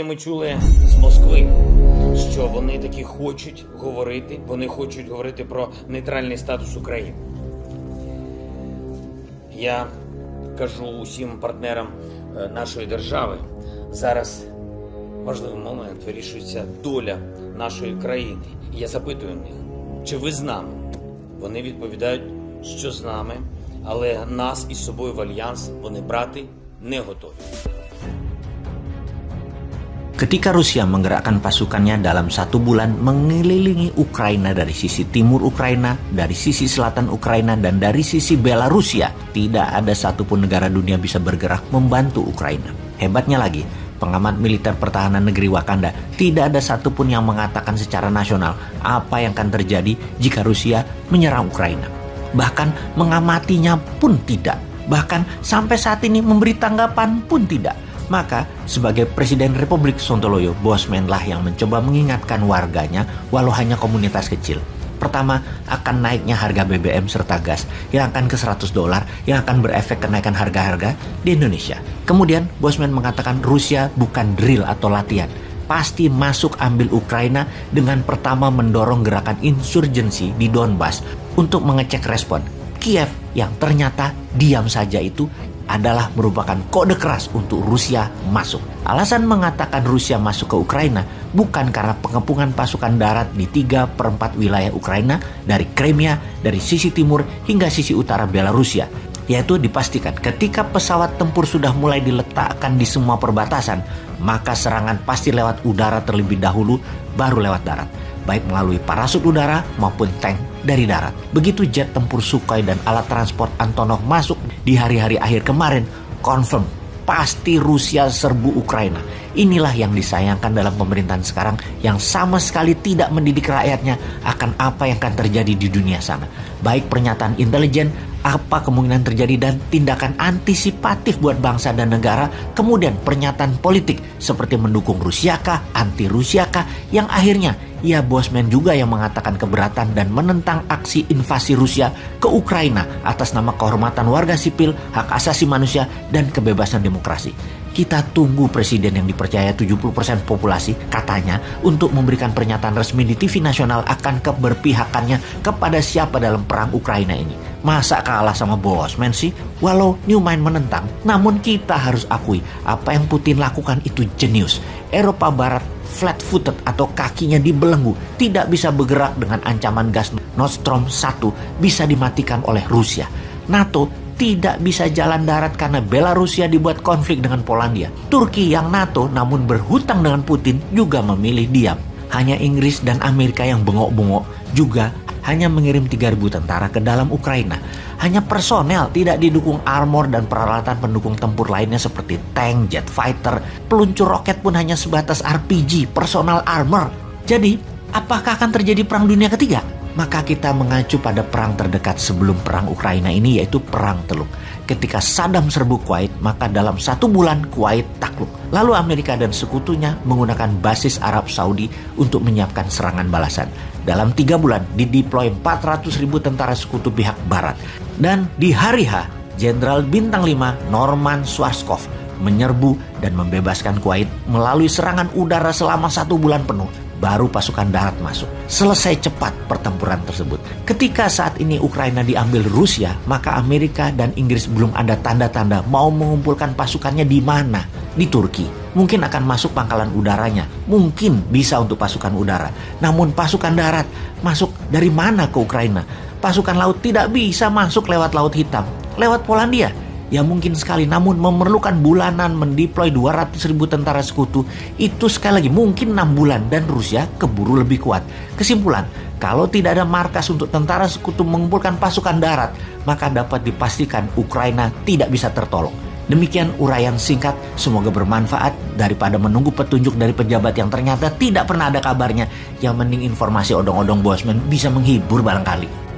Ми чули з Москви, що вони таки хочуть говорити про нейтральний статус України. Я кажу усім партнерам нашої держави, зараз важливий момент, вирішується доля нашої країни. Я запитую них, чи ви з нами? Вони відповідають, що з нами, але нас із собою в альянс вони брати не готові. Ketika Rusia menggerakkan pasukannya dalam 1 bulan mengelilingi Ukraina dari sisi timur Ukraina, dari sisi selatan Ukraina, dan dari sisi Belarusia, tidak ada satupun negara dunia bisa bergerak membantu Ukraina. Hebatnya lagi, pengamat militer pertahanan negeri Wakanda, tidak ada satupun yang mengatakan secara nasional apa yang akan terjadi jika Rusia menyerang Ukraina. Bahkan mengamatinya pun tidak. Bahkan sampai saat ini memberi tanggapan pun tidak. Maka, sebagai Presiden Republik Sontoloyo, Bosman lah yang mencoba mengingatkan warganya walau hanya komunitas kecil. Pertama, akan naiknya harga BBM serta gas yang akan ke $100 yang akan berefek kenaikan harga-harga di Indonesia. Kemudian, Bosman mengatakan Rusia bukan drill atau latihan. Pasti masuk ambil Ukraina dengan pertama mendorong gerakan insurgensi di Donbas untuk mengecek respon. Kiev yang ternyata diam saja itu adalah merupakan kode keras untuk Rusia masuk. Alasan mengatakan Rusia masuk ke Ukraina bukan karena pengepungan pasukan darat di 3/4 wilayah Ukraina dari Crimea, dari sisi timur hingga sisi utara Belarusia. Yaitu dipastikan ketika pesawat tempur sudah mulai diletakkan di semua perbatasan, maka serangan pasti lewat udara terlebih dahulu, baru lewat darat. Baik melalui parasut udara maupun tank dari darat. Begitu jet tempur Sukhoi dan alat transport Antonov masuk di hari-hari akhir kemarin, confirm pasti Rusia serbu Ukraina. Inilah yang disayangkan dalam pemerintahan sekarang yang sama sekali tidak mendidik rakyatnya akan apa yang akan terjadi di dunia sana. Baik pernyataan intelijen, apa kemungkinan terjadi dan tindakan antisipatif buat bangsa dan negara, kemudian pernyataan politik seperti mendukung Rusia kah, anti Rusia kah, yang akhirnya ya Bosman juga yang mengatakan keberatan dan menentang aksi invasi Rusia ke Ukraina atas nama kehormatan warga sipil, hak asasi manusia, dan kebebasan demokrasi. Kita tunggu presiden yang dipercaya 70% populasi katanya untuk memberikan pernyataan resmi di TV nasional akan keberpihakannya kepada siapa dalam perang Ukraina ini. Masa kalah sama Bosman sih? Walau Newman menentang, namun kita harus akui apa yang Putin lakukan itu jenius. Eropa Barat flat-footed atau kakinya dibelenggu, tidak bisa bergerak dengan ancaman gas Nord Stream 1 bisa dimatikan oleh Rusia. NATO tidak bisa jalan darat karena Belarusia dibuat konflik dengan Polandia. Turki yang NATO namun berhutang dengan Putin juga memilih diam. Hanya Inggris dan Amerika yang bengok-bengok juga hanya mengirim 3.000 tentara ke dalam Ukraina. Hanya personel, tidak didukung armor dan peralatan pendukung tempur lainnya seperti tank, jet fighter, peluncur roket pun hanya sebatas RPG, personal armor. Jadi, apakah akan terjadi perang dunia ketiga? Maka kita mengacu pada perang terdekat sebelum perang Ukraina ini, yaitu Perang Teluk. Ketika Saddam serbu Kuwait, maka dalam 1 bulan Kuwait takluk. Lalu Amerika dan sekutunya menggunakan basis Arab Saudi untuk menyiapkan serangan balasan. Dalam 3 bulan dideploy 400.000 tentara sekutu pihak barat. Dan di hari H, Jenderal Bintang 5 Norman Schwarzkopf menyerbu dan membebaskan Kuwait melalui serangan udara selama 1 bulan penuh. Baru pasukan darat masuk. Selesai cepat pertempuran tersebut. Ketika saat ini Ukraina diambil Rusia, maka Amerika dan Inggris belum ada tanda-tanda mau mengumpulkan pasukannya di mana. Di Turki. Mungkin akan masuk pangkalan udaranya. Mungkin bisa untuk pasukan udara. Namun pasukan darat masuk dari mana ke Ukraina? Pasukan laut tidak bisa masuk lewat Laut Hitam. Lewat Polandia. Ya mungkin sekali, namun memerlukan bulanan mendeploy 200.000 tentara sekutu. Itu sekali lagi mungkin 6 bulan dan Rusia keburu lebih kuat. Kesimpulan, kalau tidak ada markas untuk tentara sekutu mengumpulkan pasukan darat, maka dapat dipastikan Ukraina tidak bisa tertolong. Demikian uraian singkat, semoga bermanfaat daripada menunggu petunjuk dari pejabat yang ternyata tidak pernah ada kabarnya. Yang mending informasi odong-odong Bosman bisa menghibur barangkali.